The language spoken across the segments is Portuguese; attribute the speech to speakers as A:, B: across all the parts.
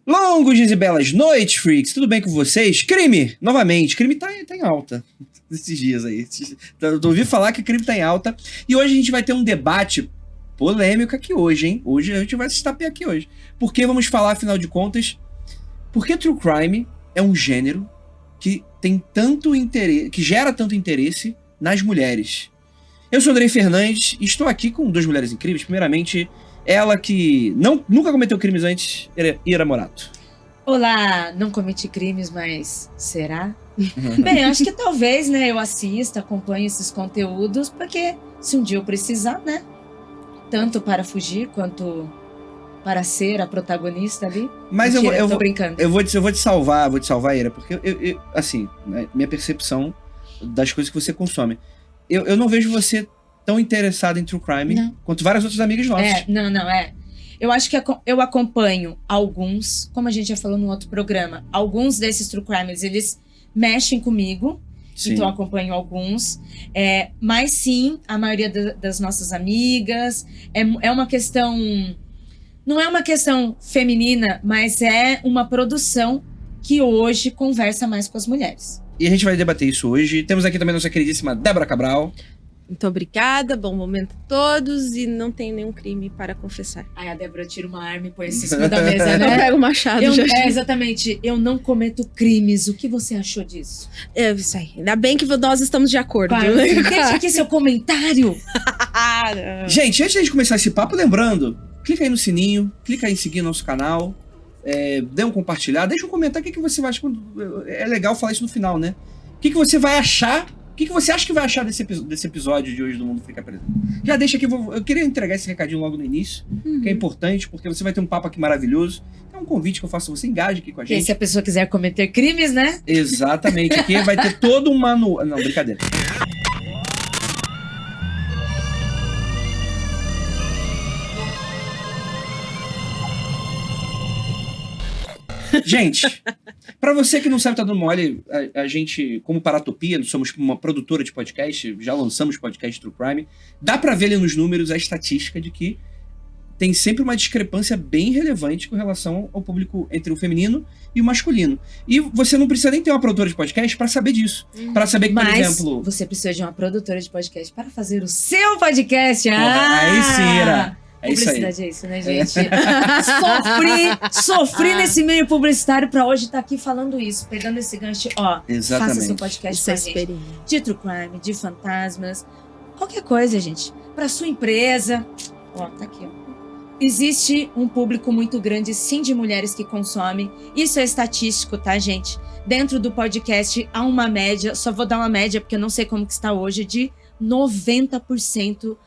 A: Longos dias e belas noites, freaks. Tudo bem com vocês? Crime, novamente. Crime tá em alta esses dias aí. Eu ouvi falar que crime tá em alta. E hoje a gente vai ter um debate polêmico aqui hoje, hein? Hoje a gente vai se estapear aqui hoje. Porque vamos falar, afinal de contas, por que True Crime é um gênero que tem tanto interesse, que gera tanto interesse nas mulheres. Eu sou Andrei Fernandes e estou aqui com duas mulheres incríveis. Primeiramente, ela que nunca cometeu crimes antes, Ira Morato.
B: Olá, não cometi crimes, mas será? Bem, eu acho que talvez, né, eu assista, acompanhe esses conteúdos, porque se um dia eu precisar, né, tanto para fugir quanto para ser a protagonista ali.
A: Mas
B: mentira,
A: eu
B: tô
A: vou
B: brincando.
A: Eu vou te salvar, Ira, porque eu assim, né, minha percepção das coisas que você consome. Eu não vejo você tão interessada em True Crime quanto várias outras amigas nossas.
B: Eu acho que eu acompanho alguns, como a gente já falou no outro programa, alguns desses True Crimes, eles mexem comigo,
A: Sim.
B: então eu acompanho alguns. Mas sim, a maioria das nossas amigas, é uma questão... Não é uma questão feminina, mas é uma produção que hoje conversa mais com as mulheres.
A: E a gente vai debater isso hoje. Temos aqui também a nossa queridíssima Débora Cabral.
C: Muito obrigada, bom momento a todos e não tem nenhum crime para confessar.
B: Aí a Débora tira uma arma e põe em cima da mesa, né?
C: Eu pego o machado já.
B: Exatamente, eu não cometo crimes. O que você achou disso?
C: Isso aí, ainda bem que nós estamos de acordo.
B: Deixa aqui seu comentário.
A: Gente, antes de a gente começar esse papo, lembrando, clica aí no sininho, clica aí em seguir nosso canal, dê um compartilhar, deixa um comentário o que você vai achar. É legal falar isso no final, né? O que você vai achar? O que você acha que vai achar desse episódio de hoje do Mundo Fica Preso? Já deixa aqui, eu queria entregar esse recadinho logo no início, que é importante, porque você vai ter um papo aqui maravilhoso. É um convite que eu faço, você engaje aqui com a gente.
B: E se a pessoa quiser cometer crimes, né?
A: Exatamente, aqui vai ter todo um manual. Não, brincadeira. Gente, pra você que não sabe, tá dando mole, a gente, como Paratopia, nós somos uma produtora de podcast, já lançamos podcast True Crime, dá pra ver ali nos números a estatística de que tem sempre uma discrepância bem relevante com relação ao público entre o feminino e o masculino. E você não precisa nem ter uma produtora de podcast pra saber disso. Pra saber que, por exemplo...
B: você precisa de uma produtora de podcast para fazer o seu podcast.
A: Aí sim, Ira. É isso aí.
B: Publicidade é isso, né, gente? Sofri nesse meio publicitário pra hoje estar aqui falando isso, pegando esse gancho, ó.
A: Exatamente.
B: Faça seu podcast com a gente. De True Crime, de fantasmas, qualquer coisa, gente. Pra sua empresa. Ó, tá aqui, ó. Existe um público muito grande, sim, de mulheres que consomem. Isso é estatístico, tá, gente? Dentro do podcast há uma média, só vou dar uma média porque eu não sei como que está hoje, de 90%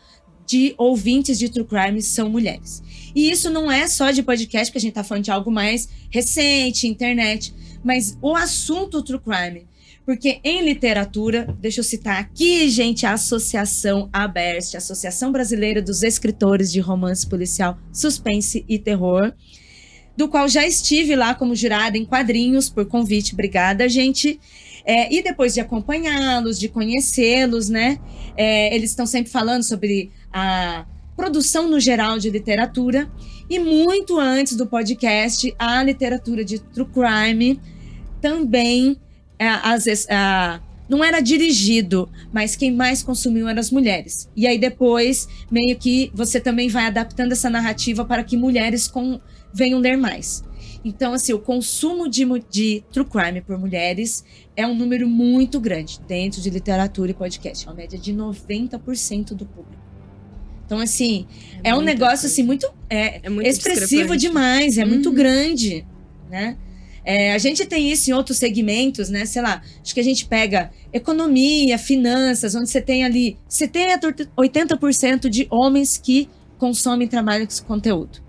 B: de ouvintes de True Crime são mulheres. E isso não é só de podcast, porque a gente tá falando de algo mais recente, internet, mas o assunto True Crime. Porque em literatura, deixa eu citar aqui, gente, a Associação ABERST, Associação Brasileira dos Escritores de Romance Policial, Suspense e Terror, do qual já estive lá como jurada em quadrinhos, por convite, obrigada, gente. E depois de acompanhá-los, de conhecê-los, né? Eles estão sempre falando sobre a produção no geral de literatura. E muito antes do podcast, a literatura de True Crime também, às vezes, não era dirigido, mas quem mais consumiu eram as mulheres. E aí depois, meio que você também vai adaptando essa narrativa para que mulheres venham ler mais. Então, assim, o consumo de True Crime por mulheres é um número muito grande dentro de literatura e podcast. É uma média de 90% do público. Então, assim, é um negócio assim, muito expressivo demais, é muito grande, né? A gente tem isso em outros segmentos, né? Sei lá, acho que a gente pega economia, finanças, onde você tem ali 70%, 80% de homens que consomem trabalho com esse conteúdo.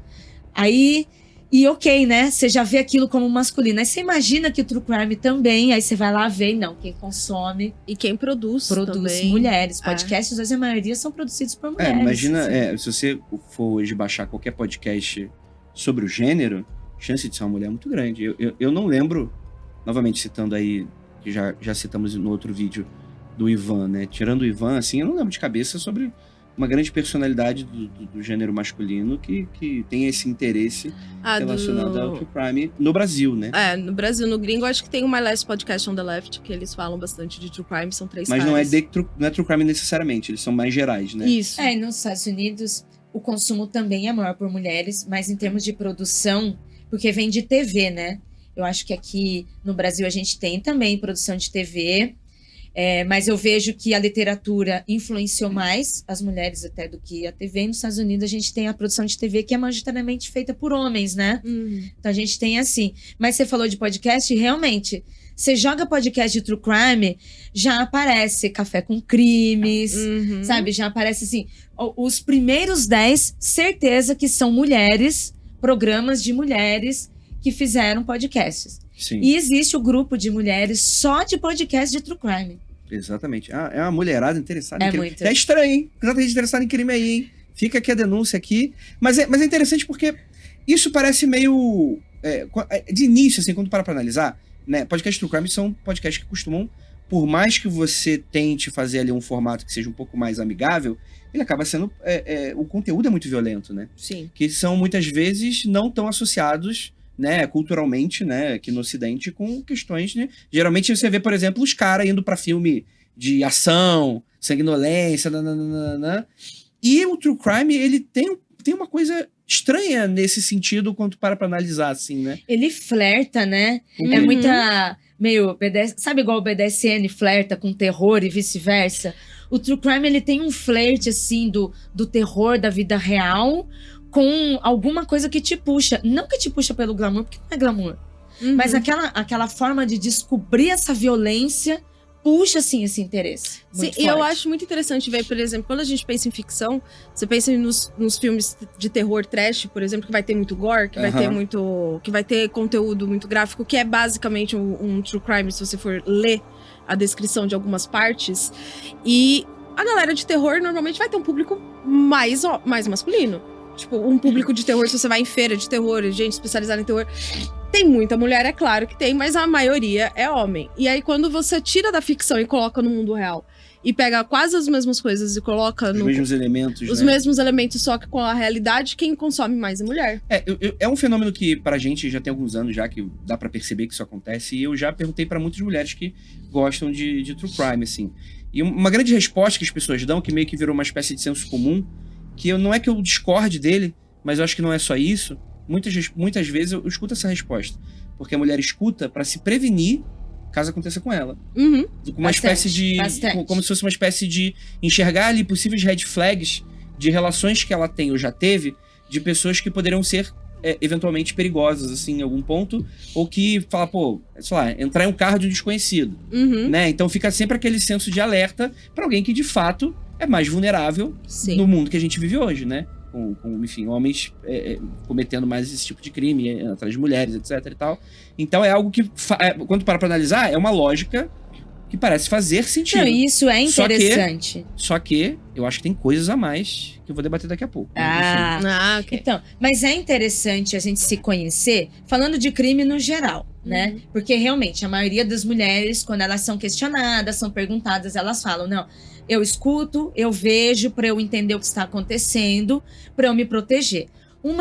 B: Aí... E ok, né? Você já vê aquilo como masculino. Aí você imagina que o True Crime também, aí você vai lá ver, não, quem consome...
C: E quem produz também.
B: Mulheres. Podcasts, hoje a maioria são produzidos por mulheres.
A: Imagina, se você for hoje baixar qualquer podcast sobre o gênero, a chance de ser uma mulher é muito grande. Eu não lembro, novamente citando aí, que já citamos no outro vídeo, do Ivan, né? Tirando o Ivan, assim, eu não lembro de cabeça sobre uma grande personalidade do gênero masculino que tem esse interesse relacionado ao True Crime no Brasil, né?
C: No Brasil, no gringo, acho que tem o My Last Podcast on the Left, que eles falam bastante de True Crime, são 3
A: Mas
C: caras.
A: não é True Crime necessariamente, eles são mais gerais, né?
C: Isso.
B: E nos Estados Unidos, o consumo também é maior por mulheres, mas em termos de produção, porque vem de TV, né? Eu acho que aqui no Brasil a gente tem também produção de TV, mas eu vejo que a literatura influenciou mais as mulheres até do que a TV. E nos Estados Unidos a gente tem a produção de TV que é majoritariamente feita por homens, né? Então a gente tem assim. Mas você falou de podcast, realmente, você joga podcast de True Crime, já aparece Café com Crimes, sabe? Já aparece assim, os primeiros 10, certeza que são mulheres, programas de mulheres que fizeram podcasts.
A: Sim.
B: E existe o grupo de mulheres só de podcast de True Crime.
A: Exatamente. É uma mulherada interessada em
B: É
A: crime.
B: muito.
A: É estranho, hein? Exatamente interessada em crime aí, hein? Fica aqui a denúncia aqui. Mas é interessante porque isso parece meio... de início, assim, quando para pra analisar, né? Podcast True Crime são podcasts que costumam, por mais que você tente fazer ali um formato que seja um pouco mais amigável, ele acaba sendo... o conteúdo é muito violento, né?
C: Sim.
A: Que são, muitas vezes, não tão associados... né, culturalmente, né, aqui no Ocidente, com questões, né? Geralmente você vê, por exemplo, os caras indo pra filme de ação, sanguinolência, nananana. E o True Crime, ele tem uma coisa estranha nesse sentido quando para pra analisar, assim, né?
B: Ele flerta, né?
A: Uhum.
B: É muita... meio... sabe igual o BDSM flerta com terror e vice-versa? O True Crime, ele tem um flerte, assim, do terror da vida real com alguma coisa que te puxa. Não que te puxa pelo glamour, porque não é glamour. Mas aquela forma de descobrir essa violência puxa, assim, esse interesse.
C: Sim, e eu acho muito interessante ver, por exemplo, quando a gente pensa em ficção, você pensa nos filmes de terror trash, por exemplo, que vai ter muito gore, que vai ter que vai ter conteúdo muito gráfico, que é basicamente um true crime, se você for ler a descrição de algumas partes. E a galera de terror normalmente vai ter um público mais masculino. Tipo, um público de terror, se você vai em feira de terror, gente especializada em terror, tem muita mulher, é claro que tem, mas a maioria é homem. E aí, quando você tira da ficção e coloca no mundo real, e pega quase as mesmas coisas e coloca
A: Os mesmos elementos,
C: os mesmos elementos, só que com a realidade, quem consome mais é mulher.
A: É um fenômeno que, pra gente, já tem alguns anos já, que dá pra perceber que isso acontece, e eu já perguntei pra muitas mulheres que gostam de true crime, assim. E uma grande resposta que as pessoas dão, que meio que virou uma espécie de senso comum, que não é que eu discorde dele, mas eu acho que não é só isso. Muitas vezes eu escuto essa resposta. Porque a mulher escuta pra se prevenir caso aconteça com ela. Uma espécie de... Como se fosse uma espécie de enxergar ali possíveis red flags de relações que ela tem ou já teve, de pessoas que poderiam ser eventualmente perigosas, assim, em algum ponto, ou que fala, pô, sei lá, entrar em um carro de um desconhecido, né? Então fica sempre aquele senso de alerta pra alguém que, de fato, é mais vulnerável no mundo que a gente vive hoje, né? Com enfim, homens cometendo mais esse tipo de crime atrás de mulheres, etc e tal. Então é algo que, quando para pra analisar, é uma lógica que parece fazer sentido.
B: Não, isso é interessante.
A: Só que eu acho que tem coisas a mais que eu vou debater daqui a pouco.
C: Ok.
B: Então, mas é interessante a gente se conhecer, falando de crime no geral, né? Porque realmente, a maioria das mulheres, quando elas são questionadas, são perguntadas, elas falam, não, eu escuto, eu vejo para eu entender o que está acontecendo, para eu me proteger.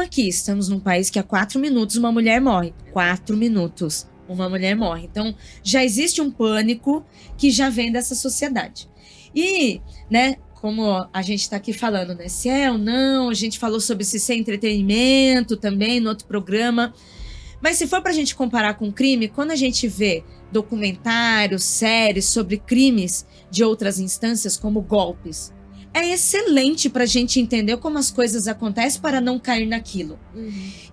B: Aqui, estamos num país que a 4 minutos uma mulher morre. 4 minutos, uma mulher morre. Então, já existe um pânico que já vem dessa sociedade. E, né, como a gente está aqui falando, né, se é ou não, a gente falou sobre se é entretenimento também no outro programa. Mas se for pra gente comparar com crime, quando a gente vê documentários, séries sobre crimes de outras instâncias, como golpes, é excelente pra gente entender como as coisas acontecem para não cair naquilo.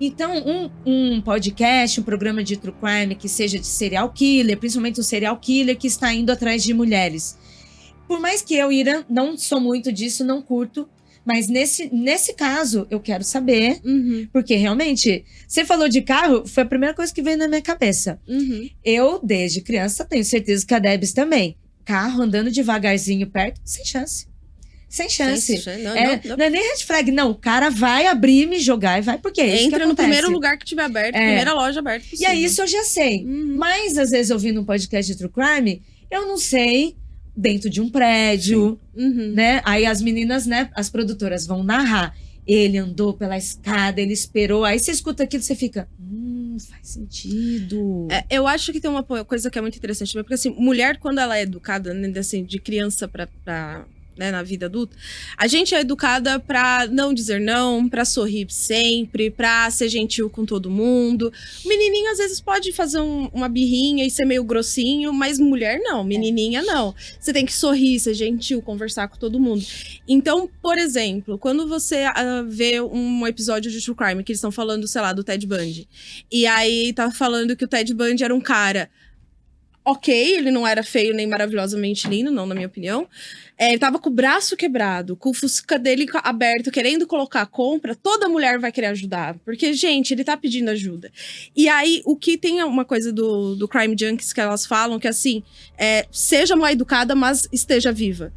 B: Então, um podcast, um programa de true crime que seja de serial killer, principalmente um serial killer que está indo atrás de mulheres. Por mais que eu, Ira, não sou muito disso, não curto, mas nesse caso, eu quero saber, porque realmente, você falou de carro, foi a primeira coisa que veio na minha cabeça. Eu, desde criança, tenho certeza que a Debs também. Carro andando devagarzinho perto, sem chance. Sem chance. Não é nem red flag, não. O cara vai abrir, me jogar e vai, porque é isso que
C: Entra no primeiro lugar que tiver aberto, primeira loja aberta possível.
B: E aí, isso eu já sei. Mas, às vezes, ouvindo um podcast de true crime, eu não sei dentro de um prédio, né? Aí as meninas, né, as produtoras vão narrar. Ele andou pela escada, ele esperou. Aí você escuta aquilo e você fica... faz sentido.
C: Eu acho que tem uma coisa que é muito interessante também. Porque, assim, mulher, quando ela é educada, né, assim, de criança né, na vida adulta, a gente é educada pra não dizer não, pra sorrir sempre, pra ser gentil com todo mundo. O menininho, às vezes, pode fazer uma birrinha e ser meio grossinho, mas mulher não, menininha não. Você tem que sorrir, ser gentil, conversar com todo mundo. Então, por exemplo, quando você vê um episódio de True Crime, que eles estão falando, sei lá, do Ted Bundy, e aí tá falando que o Ted Bundy era um cara... Ok, ele não era feio nem maravilhosamente lindo, não, na minha opinião. Ele tava com o braço quebrado, com o fusca dele aberto, querendo colocar a compra, toda mulher vai querer ajudar. Porque, gente, ele tá pedindo ajuda. E aí, o que tem uma coisa do Crime Junkies que elas falam, que assim, seja mal educada, mas esteja viva.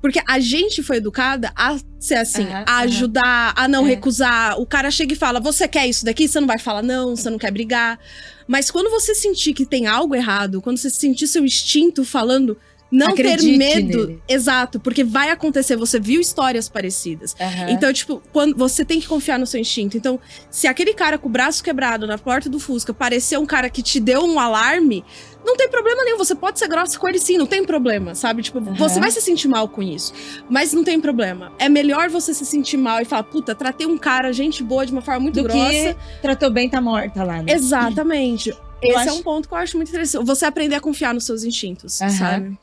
C: Porque a gente foi educada a ser assim, a ajudar, a não recusar. O cara chega e fala, você quer isso daqui? Você não vai falar não, você não quer brigar. Mas quando você sentir que tem algo errado, quando você sentir seu instinto falando, não
B: Acredite
C: ter medo.
B: nele.
C: Exato, porque vai acontecer, você viu histórias parecidas. Então, tipo, quando você tem que confiar no seu instinto. Então, se aquele cara com o braço quebrado na porta do Fusca parecer um cara que te deu um alarme, não tem problema nenhum, você pode ser grossa com ele sim, não tem problema, sabe? Tipo, você vai se sentir mal com isso, mas não tem problema. É melhor você se sentir mal e falar, puta, tratei um cara, gente boa, de uma forma muito grossa.
B: Que tratou bem, tá morta lá, né?
C: Exatamente. Esse é um ponto que eu acho muito interessante. Você aprender a confiar nos seus instintos, sabe?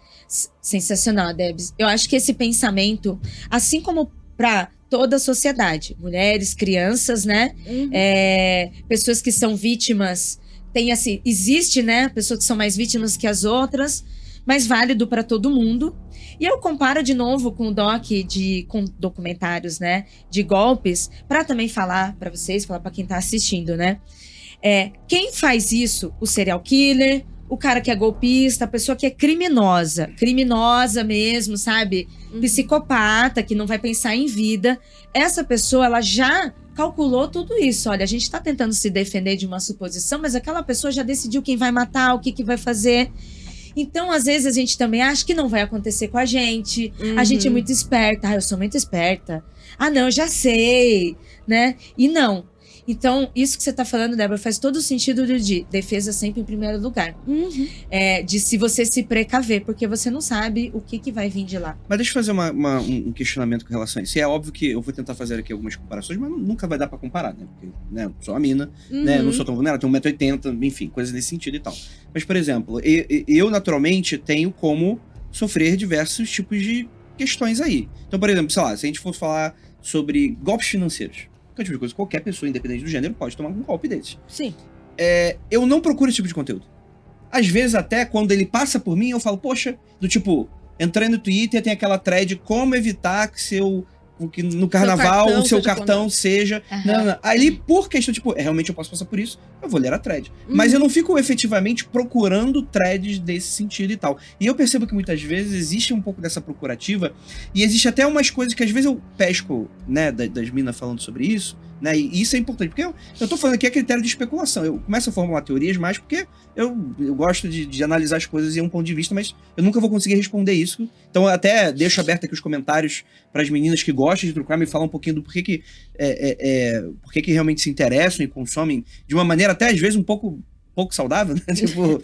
B: Sensacional, Debs. Eu acho que esse pensamento, assim como pra toda a sociedade, mulheres, crianças, né? Pessoas que são vítimas, tem assim, existe, né? Pessoas que são mais vítimas que as outras, mas válido pra todo mundo. E eu comparo de novo com o com documentários, né? De golpes, pra também falar pra vocês, falar pra quem tá assistindo, né? Quem faz isso? O serial killer, o cara que é golpista, a pessoa que é criminosa mesmo, sabe? Psicopata, que não vai pensar em vida. Essa pessoa, ela já calculou tudo isso. Olha, a gente tá tentando se defender de uma suposição, mas aquela pessoa já decidiu quem vai matar, o que vai fazer. Então, às vezes, a gente também acha que não vai acontecer com a gente. A gente é muito esperta. Eu sou muito esperta. Não, eu já sei, né? E não. Então, isso que você tá falando, Débora, faz todo o sentido de defesa sempre em primeiro lugar. De se você se precaver, porque você não sabe o que vai vir de lá.
A: Mas deixa eu fazer um questionamento com relação a isso. E é óbvio que eu vou tentar fazer aqui algumas comparações, mas nunca vai dar pra comparar, né? Porque, né, eu sou uma mina, né? Não sou tão vulnerável, tenho 1,80 m, enfim, coisas nesse sentido e tal. Mas, por exemplo, eu naturalmente tenho como sofrer diversos tipos de questões aí. Então, por exemplo, sei lá, se a gente for falar sobre golpes financeiros, que é o tipo de coisa que qualquer pessoa, independente do gênero, pode tomar um golpe desse.
C: Sim.
A: Eu não procuro esse tipo de conteúdo. Às vezes, até quando ele passa por mim, eu falo, poxa, do tipo, entrei no Twitter, tem aquela thread, como evitar que no carnaval o seu cartão seja... Não. Ali, por questão, tipo, realmente eu posso passar por isso, eu vou ler a thread. Mas eu não fico efetivamente procurando threads desse sentido e tal. E eu percebo que muitas vezes existe um pouco dessa procurativa, e existe até umas coisas que às vezes eu pesco, né, das minas falando sobre isso, né, e isso é importante, porque eu tô falando aqui a critério de especulação. Eu começo a formular teorias mais porque eu gosto de analisar as coisas em um ponto de vista, mas eu nunca vou conseguir responder isso. Então eu até deixo aberto aqui os comentários para as meninas que gostam de True Crime e falar um pouquinho do porquê que realmente se interessam e consomem de uma maneira até às vezes um pouco saudável, né? Tipo,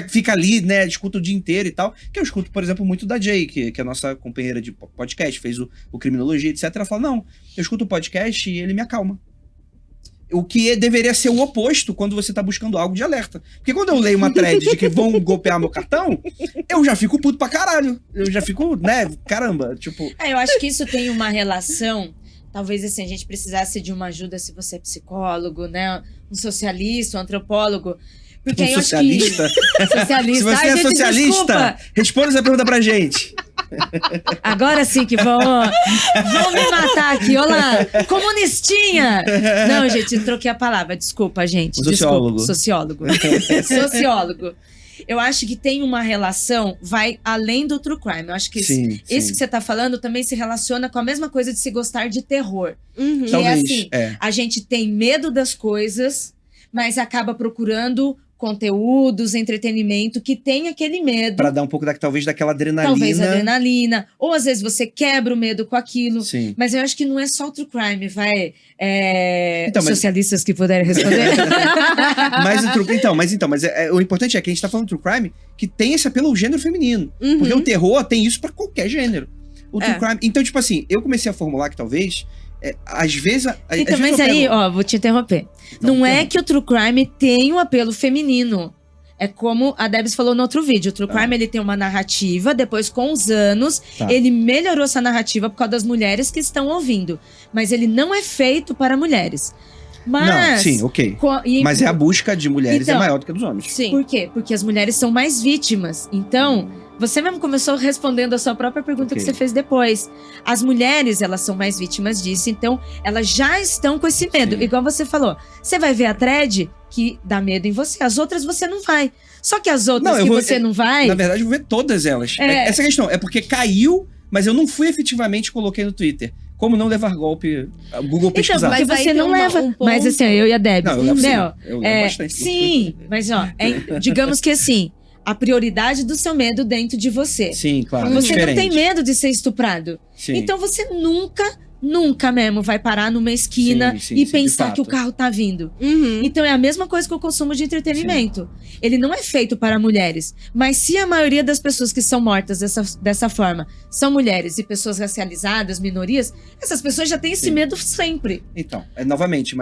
A: fica ali, né? Escuta o dia inteiro e tal. Que eu escuto, por exemplo, muito da Jay, que é a nossa companheira de podcast, fez o Criminologia, etc. Ela fala, não, eu escuto o podcast e ele me acalma. O que deveria ser o oposto quando você tá buscando algo de alerta. Porque quando eu leio uma thread de que vão golpear meu cartão, eu já fico puto pra caralho. Eu já fico, né? Caramba, tipo...
B: Eu acho que isso tem uma relação... Talvez, assim, a gente precisasse de uma ajuda se você é psicólogo, né? Um socialista, um antropólogo. Porque aí eu acho que... Socialista.
A: Se você é socialista, desculpa, responda essa pergunta pra gente.
B: Agora sim que vão me matar aqui. Olá, comunistinha! Não, gente, troquei a palavra. Desculpa, gente.
A: Sociólogo.
B: Sociólogo. Sociólogo. Eu acho que tem uma relação, vai além do true crime. Eu acho que esse que você tá falando também se relaciona com a mesma coisa de se gostar de terror. Que
A: Talvez,
B: a gente tem medo das coisas, mas acaba procurando conteúdos, entretenimento, que tem aquele medo.
A: Pra dar um pouco, talvez, daquela adrenalina.
B: Talvez adrenalina. Ou às vezes você quebra o medo com aquilo.
A: Sim.
B: Mas eu acho que não é só o true crime, vai.
A: Então,
B: socialistas que puderem responder.
A: Mas o importante é que a gente tá falando true crime que tem esse apelo ao gênero feminino.
C: Uhum.
A: Porque o terror tem isso pra qualquer gênero. O true crime. Então, tipo assim, eu comecei a formular que talvez. Às vezes.
B: Então, mas aí, vou te interromper.
A: Então,
B: não é que o true crime tem um apelo feminino. É como a Debs falou no outro vídeo. O true crime, ele tem uma narrativa, depois, com os anos, ele melhorou essa narrativa por causa das mulheres que estão ouvindo. Mas ele não é feito para mulheres. Mas...
A: Não, sim, ok. Mas a busca de mulheres é maior do que a dos homens.
C: Sim.
B: Por quê? Porque as mulheres são mais vítimas. Então, você mesmo começou respondendo a sua própria pergunta que você fez depois. As mulheres, elas são mais vítimas disso, então elas já estão com esse medo.
A: Sim.
B: Igual você falou, você vai ver a thread que dá medo em você, as outras você não vai. Só que as outras você não vai...
A: Na verdade, eu vou ver todas elas. Essa é a questão. É porque caiu, mas eu não fui efetivamente coloquei no Twitter. Como não levar golpe? Google pesquisar.
B: Então, porque você não leva... Mas assim, eu e a Debs...
A: Não, eu levo bastante.
B: Sim, mas digamos que assim... A prioridade do seu medo dentro de você.
A: Sim, claro.
B: Você não tem medo de ser estuprado.
A: Sim.
B: Então você nunca mesmo vai parar numa esquina e pensar que o carro tá vindo.
C: Uhum.
B: Então é a mesma coisa que o consumo de entretenimento. Sim. Ele não é feito para mulheres. Mas se a maioria das pessoas que são mortas dessa forma são mulheres e pessoas racializadas, minorias, essas pessoas já têm esse medo sempre.
A: Então, novamente,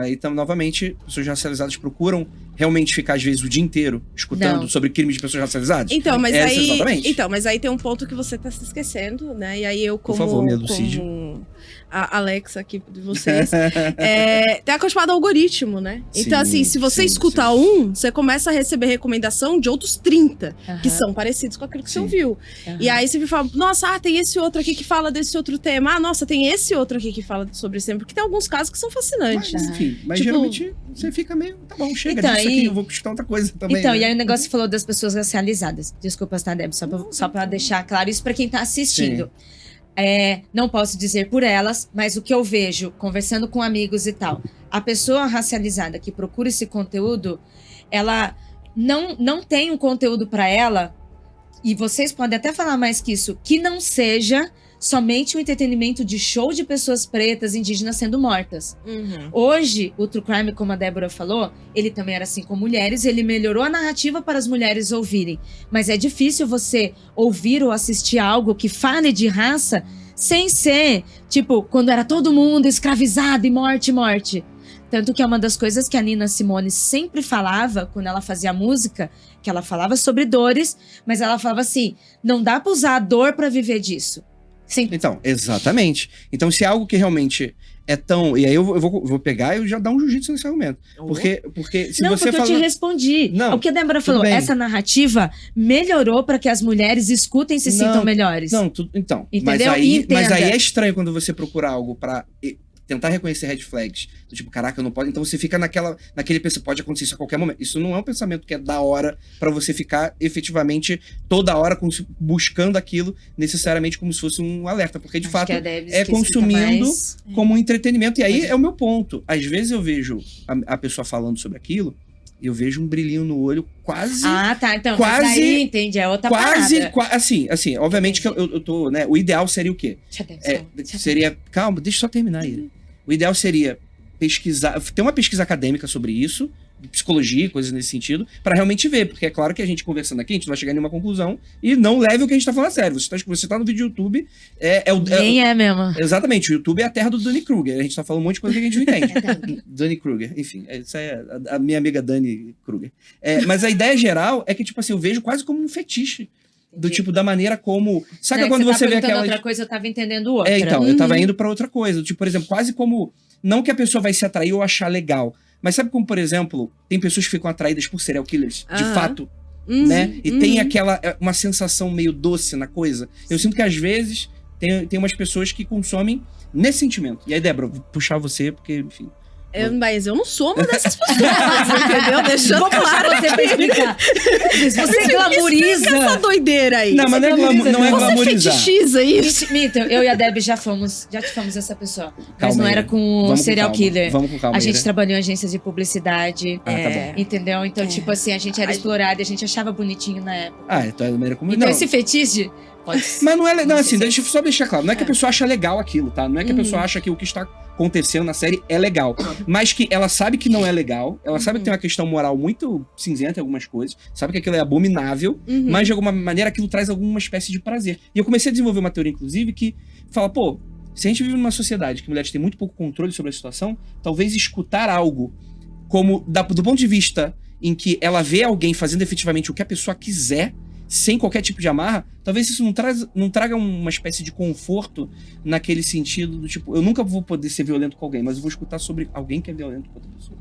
A: pessoas racializadas procuram realmente ficar, às vezes, o dia inteiro escutando sobre crimes de pessoas racializadas?
C: Então, mas aí tem um ponto que você tá se esquecendo, né? E aí eu, como...
A: Por favor, me elucide.
C: A Alexa aqui de vocês, tem a coisa chamada algoritmo, né? Então, assim, se você escuta você começa a receber recomendação de outros 30, que são parecidos com aquilo que você ouviu. E aí você fala, nossa, tem esse outro aqui que fala desse outro tema. Ah, nossa, tem esse outro aqui que fala sobre esse tema. Porque tem alguns casos que são fascinantes.
A: Mas, enfim, geralmente você fica meio, tá bom, chega disso aqui, eu vou escutar outra coisa também.
B: Então, e aí o negócio que falou das pessoas racializadas. Desculpa, tá, Deb? Só pra deixar claro isso pra quem tá assistindo. Não posso dizer por elas, mas o que eu vejo, conversando com amigos e tal, a pessoa racializada que procura esse conteúdo, ela não tem um conteúdo para ela, e vocês podem até falar mais que isso, que não seja somente um entretenimento de show de pessoas pretas, indígenas sendo mortas.
C: Uhum.
B: Hoje, o true crime, como a Débora falou, ele também era assim com mulheres, ele melhorou a narrativa para as mulheres ouvirem. Mas é difícil você ouvir ou assistir algo que fale de raça sem ser, tipo, quando era todo mundo escravizado e morte. Tanto que é uma das coisas que a Nina Simone sempre falava, quando ela fazia música, que ela falava sobre dores, mas ela falava assim, não dá para usar a dor para viver disso. Sim.
A: Então, exatamente. Então, se é algo que realmente é tão... E aí eu vou pegar e já dar um jiu-jitsu nesse argumento. Porque se você
B: porque eu te respondi. O que a Débora falou, essa narrativa melhorou para que as mulheres escutem e se sintam melhores.
A: Então.
B: Entendeu?
A: Mas aí é estranho quando você procura algo pra tentar reconhecer red flags. Do tipo, caraca, eu não posso... Então você fica naquele pensamento, pode acontecer isso a qualquer momento. Isso não é um pensamento que é da hora pra você ficar efetivamente toda hora buscando aquilo necessariamente como se fosse um alerta. Porque de fato é consumindo como um entretenimento. E aí é o meu ponto. Às vezes eu vejo a pessoa falando sobre aquilo e eu vejo um brilhinho no olho quase...
B: Ah, tá. Então,
A: quase,
B: mas aí, entendi. É outra parada.
A: Assim, obviamente que eu tô, né? O ideal seria o quê? Seria... Calma, deixa eu só terminar aí. O ideal seria pesquisar, ter uma pesquisa acadêmica sobre isso, de psicologia, coisas nesse sentido, para realmente ver, porque é claro que a gente conversando aqui, a gente não vai chegar em nenhuma conclusão e não leve o que a gente tá falando a sério. Você tá no vídeo do YouTube,
B: Nem é mesmo.
A: Exatamente, o YouTube é a terra do Danny Kruger, a gente tá falando um monte de coisa que a gente não entende. Danny Kruger, enfim, essa é a minha amiga Dani Kruger. Mas a ideia geral é que, tipo assim, eu vejo quase como um fetiche. Do tipo, da maneira como... Sabe quando você vê aquela...
B: outra coisa, eu tava entendendo outra.
A: Então, eu tava indo pra outra coisa. Tipo, por exemplo, quase como... Não que a pessoa vai se atrair ou achar legal. Mas sabe como, por exemplo, tem pessoas que ficam atraídas por serial killers, de fato, né? E tem uma sensação meio doce na coisa. Eu sinto que, às vezes, tem umas pessoas que consomem nesse sentimento. E aí, Débora, vou puxar você, porque, enfim...
C: Mas eu não sou uma dessas pessoas, entendeu? Deixando
B: Vou puxar
C: claro
B: você pra explicar. Você glamoriza.
C: essa doideira aí.
A: Não, mas não é
C: Você
A: glamorizar.
C: fetichiza isso.
B: Mito, eu e a Debbie já fomos essa pessoa. Mas
A: Calma
B: não
A: aí.
B: era com
A: Vamos
B: serial
A: calma.
B: killer.
A: Vamos com calma.
B: A gente
A: Ira.
B: trabalhou em agência de publicidade.
A: Ah, tá bom.
B: Entendeu? Então, tipo assim, a gente era explorada e a gente achava bonitinho na época.
A: Então é da maneira como...
B: Então,
A: não.
B: esse fetiche pode
A: Mas não é... Não,
B: Não
A: assim,
B: sei se-
A: deixa eu só deixar claro. Não é que a pessoa acha legal aquilo, tá? Não é que a pessoa acha que o que está acontecendo na série é legal. Mas que ela sabe que não é legal. Ela sabe que tem uma questão moral muito cinzenta em algumas coisas. Sabe que aquilo é abominável. Mas, de alguma maneira, aquilo traz alguma espécie de prazer. E eu comecei a desenvolver uma teoria, inclusive, que fala, pô, se a gente vive numa sociedade que mulheres têm muito pouco controle sobre a situação, talvez escutar algo como, do ponto de vista em que ela vê alguém fazendo efetivamente o que a pessoa quiser, sem qualquer tipo de amarra, talvez isso não traga uma espécie de conforto naquele sentido do tipo, eu nunca vou poder ser violento com alguém, mas eu vou escutar sobre alguém que é violento com outra pessoa.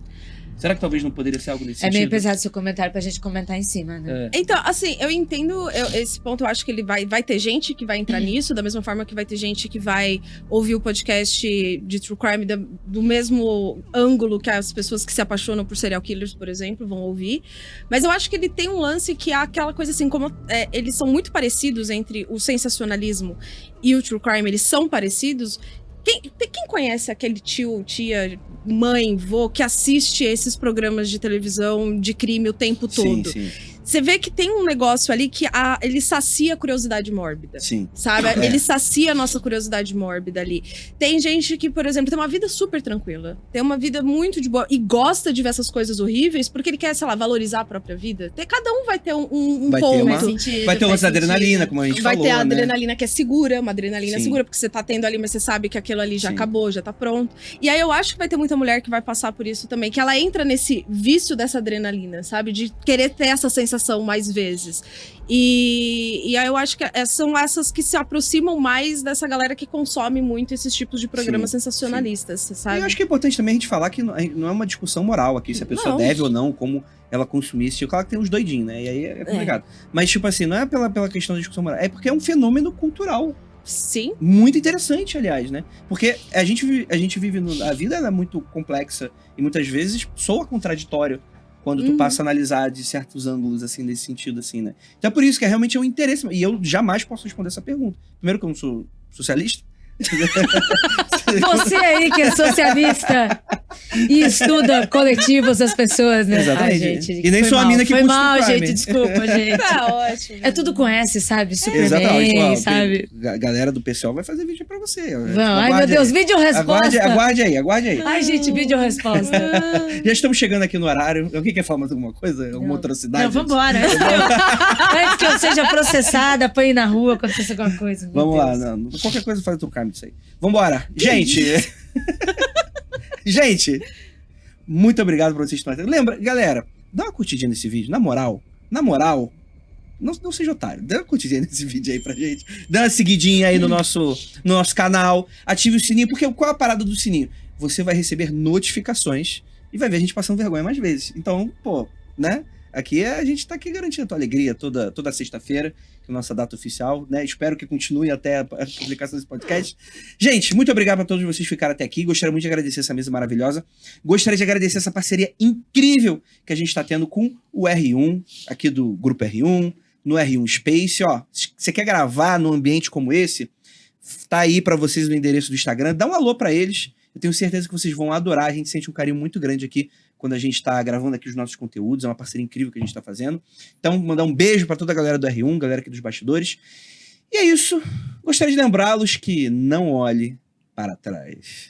A: Será que talvez não poderia ser algo nesse
B: É
A: sentido?
B: meio pesado seu comentário pra gente comentar em cima, né?
C: Então, assim, eu entendo esse ponto. Eu acho que ele vai ter gente que vai entrar nisso, da mesma forma que vai ter gente que vai ouvir o podcast de True Crime do mesmo ângulo que as pessoas que se apaixonam por serial killers, por exemplo, vão ouvir. Mas eu acho que ele tem um lance que há aquela coisa assim, como eles são muito parecidos entre o sensacionalismo e o True Crime, eles são parecidos. Quem conhece aquele tio, tia, mãe, vô, que assiste esses programas de televisão de crime o tempo todo?
A: Sim.
C: Você vê que tem um negócio ali que ele sacia a curiosidade mórbida.
A: Sim.
C: Sabe? Ele sacia a nossa curiosidade mórbida ali. Tem gente que, por exemplo, tem uma vida super tranquila. Tem uma vida muito de boa. E gosta de ver essas coisas horríveis porque ele quer, sei lá, valorizar a própria vida. Cada um vai ter um
A: Vai ter
C: ponto.
A: uma-
B: Faz sentido,
A: Vai ter o lance
B: faz
A: da adrenalina,
B: sentido.
A: como a gente
C: Vai
A: falou,
C: ter a
A: né?
C: adrenalina que é segura, uma adrenalina
A: Sim.
C: segura, porque você tá tendo ali, mas você sabe que aquilo ali já
A: Sim.
C: acabou, já tá pronto. E aí eu acho que vai ter muita mulher que vai passar por isso também, que ela entra nesse vício dessa adrenalina, sabe? De querer ter essa sensação mais vezes. E aí eu acho que são essas que se aproximam mais dessa galera que consome muito esses tipos de programas
A: Sim,
C: sensacionalistas,
A: E
C: sabe?
A: eu acho que é importante também a gente falar que não é uma discussão moral aqui, se a pessoa
C: Não.
A: deve ou não, como ela consumir esse tipo. Claro que tem uns doidinhos, né? E aí é complicado. Mas, tipo assim, não é pela questão da discussão moral, é porque é um fenômeno cultural.
C: Sim.
A: Muito interessante, aliás, né? Porque a gente vive a vida ela é muito complexa e muitas vezes soa contraditório quando tu passa a analisar de certos ângulos, assim, nesse sentido, assim, né? Então é por isso que realmente é um interesse. E eu jamais posso responder essa pergunta. Primeiro que eu não sou socialista.
B: Você aí que é socialista e estuda coletivos das pessoas, né?
A: Exatamente.
B: Ai, gente,
A: E nem
B: foi
A: sou a
B: mal.
A: mina que
B: Foi
A: curte
B: mal,
A: true crime.
B: gente, desculpa, gente.
C: Tá ótimo.
B: É tudo com S, sabe? Superman,
A: Exatamente. Ó,
B: sabe?
A: A galera do PCO vai fazer vídeo pra você.
B: Vão. Ai, meu Deus, vídeo resposta.
A: Aguarde aí.
B: Ai, gente, vídeo resposta.
A: Já estamos chegando aqui no horário. Alguém quer falar mais alguma coisa? Alguma
B: Não.
A: atrocidade?
B: Não, vambora. Antes que eu seja processada, apanhe na rua, aconteça alguma coisa. Meu
A: Vamos lá.
B: Deus.
A: Não. Qualquer coisa faz o crime disso aí. Vambora. Gente. Gente. Muito obrigado por vocês estarem. Lembra, galera, dá uma curtidinha nesse vídeo. Na moral. Não seja otário. Dá uma curtidinha nesse vídeo aí pra gente. Dá uma seguidinha aí no nosso canal. Ative o sininho. Porque qual é a parada do sininho? Você vai receber notificações e vai ver a gente passando vergonha mais vezes. Então, pô, né? Aqui a gente tá aqui garantindo a tua alegria toda sexta-feira, que é a nossa data oficial, né? Espero que continue até a publicação desse podcast. Gente, muito obrigado a todos vocês que ficaram até aqui. Gostaria muito de agradecer essa mesa maravilhosa. Gostaria de agradecer essa parceria incrível que a gente tá tendo com o R1, aqui do Grupo R1, no R1 Space. Ó, se você quer gravar num ambiente como esse, tá aí pra vocês no endereço do Instagram. Dá um alô pra eles. Eu tenho certeza que vocês vão adorar. A gente sente um carinho muito grande aqui quando a gente tá gravando aqui os nossos conteúdos. É uma parceria incrível que a gente tá fazendo. Então, mandar um beijo pra toda a galera do R1, galera aqui dos bastidores. E é isso. Gostaria de lembrá-los que não olhe para trás.